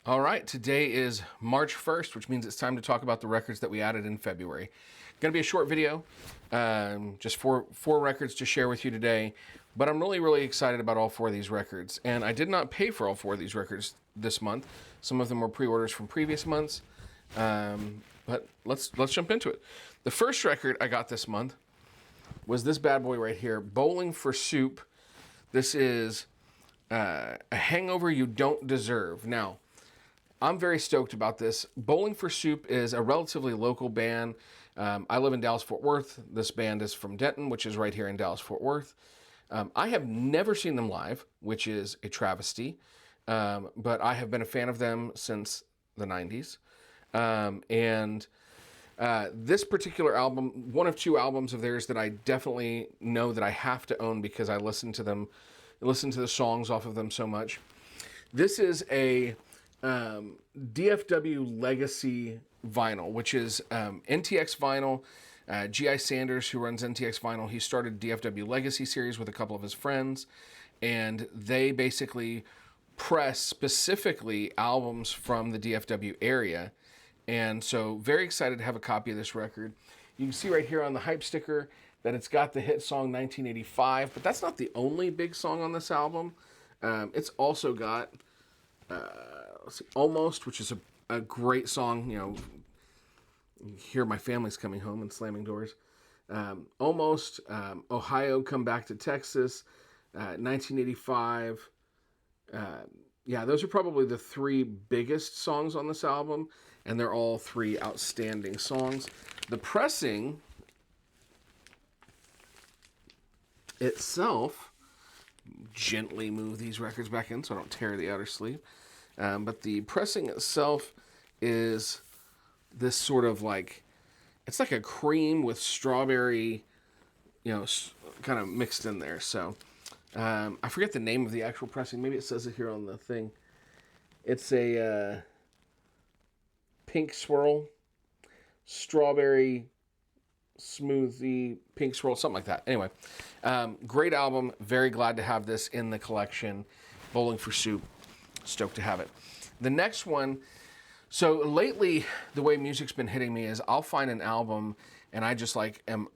All right, today is March 1st, which means it's time to talk about the records that we added in February. Going to be a short video, just four records to share with you today, but I'm really excited about all four of these records. And I did not pay for all four of these records this month. Some of them were pre-orders from previous months, but let's jump into it. The first record I got this month was this bad boy right here, Bowling for Soup. This is a hangover you don't deserve. Now, I'm very stoked about this. Bowling for Soup is a relatively local band. I live in Dallas-Fort Worth. This band is from Denton, which is right here in Dallas-Fort Worth. I have never seen them live, which is a travesty, but I have been a fan of them since the 90s. This particular album, one of two albums of theirs that I definitely know that I have to own because I listen to them, listen to the songs off of them so much. This is a DFW Legacy vinyl, which is NTX vinyl. G.I. Sanders, who runs NTX vinyl, he started DFW Legacy series with a couple of his friends, and they basically press specifically albums from the DFW area. And so very excited to have a copy of this record. You can see right here on the hype sticker that it's got the hit song 1985, but that's not the only big song on this album. It's also got let's see, Almost, which is a great song. You know, you hear my family's coming home and slamming doors. Almost, Ohio, Come Back to Texas, 1985. Yeah, those are probably the three biggest songs on this album, and they're all three outstanding songs. The pressing itself, gently move these records back in so I don't tear the outer sleeve. But the pressing itself is this sort of like, it's like a cream with strawberry, you know, kind of mixed in there. So I forget the name of the actual pressing. Maybe it says it here on the thing. It's a pink swirl, strawberry smoothie, pink swirl, something like that. Anyway, great album. Very glad to have this in the collection. Bowling for Soup. Stoked to have it. The next one, so lately the way music's been hitting me is I'll find an album and I just am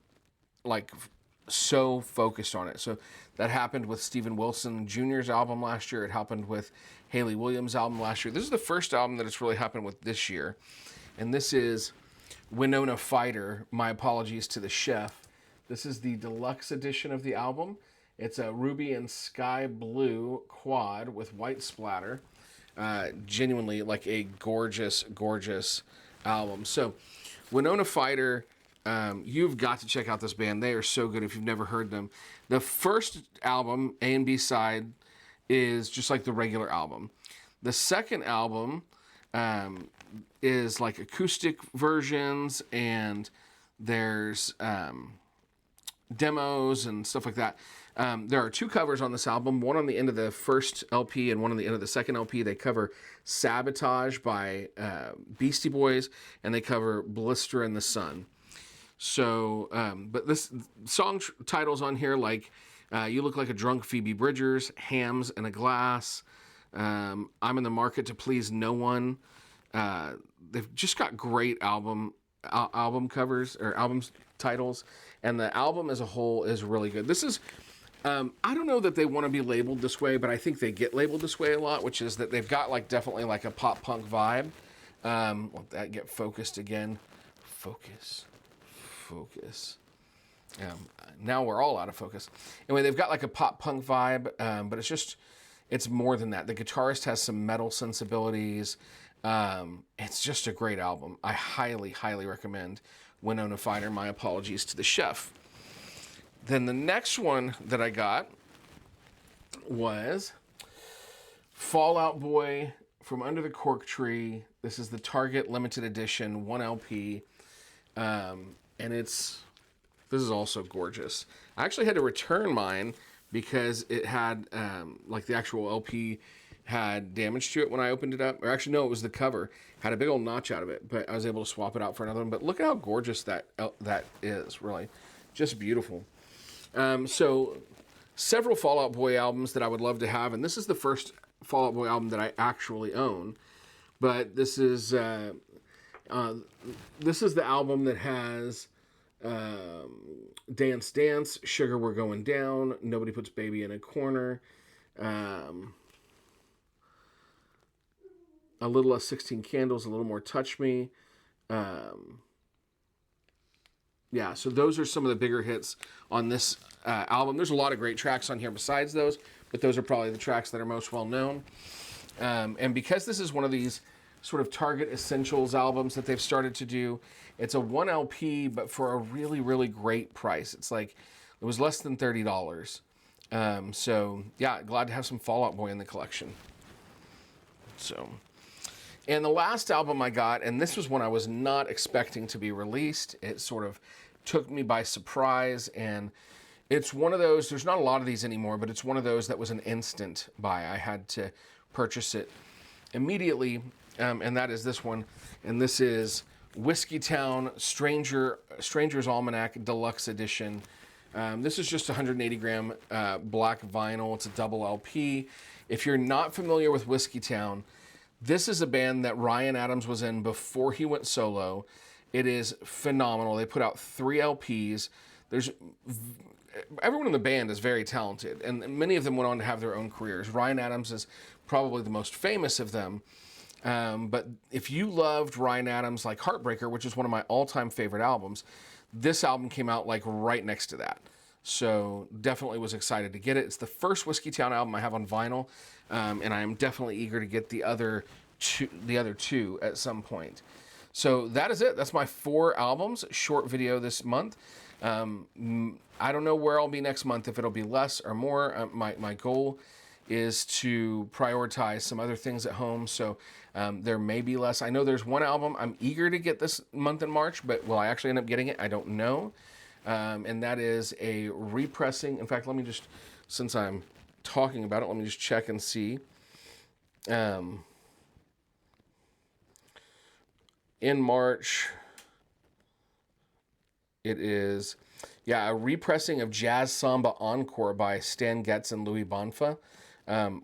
so focused on it. So that happened with Steven Wilson Jr.'s album last year. It happened with Haley Williams' album last year. This is the first album that it's really happened with this year. And this is Winona Fighter, My Apologies to the Chef. This is the deluxe edition of the album. It's a ruby and sky blue quad with white splatter. Genuinely like a gorgeous album. So Winona Fighter, you've got to check out this band. They are so good if you've never heard them. The first album, A and B side, is just like the regular album. The second album is like acoustic versions, and there's demos and stuff like that. There are two covers on this album, one on the end of the first LP and one on the end of the second LP. They cover Sabotage by Beastie Boys, and they cover Blister in the Sun. So, but this song titles on here like You Look Like a Drunk Phoebe Bridgers, Hams in a Glass, I'm in the Market to Please No One. They've just got great album covers or album titles, and the album as a whole is really good. This is, I don't know that they want to be labeled this way, but I think they get labeled this way a lot, which is that they've got like definitely like a pop punk vibe. Let that get focused again. Focus. Now we're all out of focus. Anyway, they've got like a pop punk vibe, but it's more than that. The guitarist has some metal sensibilities. It's just a great album. I highly recommend Winona Fighter, My Apologies to the Chef. Then the next one that I got was Fall Out Boy from Under the Cork Tree. This is the Target limited edition 1 LP. And this is also gorgeous. I actually had to return mine because it had, like the actual LP had damage to it when I opened it up. Or actually, no, it was the cover. Had a big old notch out of it, but I was able to swap it out for another one. But look at how gorgeous that is, really. Just beautiful. So several Fall Out Boy albums that I would love to have, and this is the first Fall Out Boy album that I actually own. But this is the album that has Dance Dance, Sugar We're Going Down, Nobody Puts Baby in a Corner, A Little Less 16 Candles, A Little More Touch Me. Yeah, so those are some of the bigger hits on this album. There's a lot of great tracks on here besides those, but those are probably the tracks that are most well known. And because this is one of these sort of Target Essentials albums that they've started to do, it's a 1 LP, but for a really, really great price. It's like, it was less than $30. So, yeah, glad to have some Fall Out Boy in the collection. So, and the last album I got, and this was one I was not expecting to be released. It sort of took me by surprise, and it's one of those, there's not a lot of these anymore, but it's one of those that was an instant buy. I had to purchase it immediately, and that is this one. And this is Whiskeytown Stranger's Almanac Deluxe Edition. This is just 180 gram black vinyl. It's a double LP. If you're not familiar with Whiskeytown, this is a band that Ryan Adams was in before he went solo. It is phenomenal. They put out 3 LPs. Everyone in the band is very talented, and many of them went on to have their own careers. Ryan Adams is probably the most famous of them. But if you loved Ryan Adams, like Heartbreaker, which is one of my all-time favorite albums, this album came out like right next to that. So definitely was excited to get it. It's the first Whiskeytown album I have on vinyl, and I am definitely eager to get the other two at some point. So that is it. That's my 4 albums. Short video this month. I don't know where I'll be next month, if it'll be less or more. My goal is to prioritize some other things at home, so there may be less. I know there's one album I'm eager to get this month in March, but will I actually end up getting it? I don't know. And that is a repressing. In fact, let me just, since I'm talking about it, let me just check and see. In March, it is, a repressing of Jazz Samba Encore by Stan Getz and Louis Bonfa.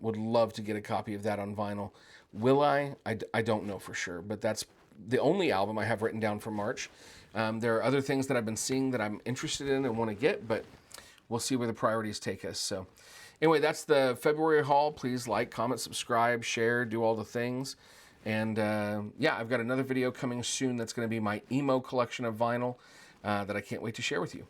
Would love to get a copy of that on vinyl. Will I? I don't know for sure, but that's the only album I have written down for March. There are other things that I've been seeing that I'm interested in and want to get, but we'll see where the priorities take us. So anyway, that's the February haul. Please like, comment, subscribe, share, do all the things. And I've got another video coming soon that's going to be my emo collection of vinyl that I can't wait to share with you.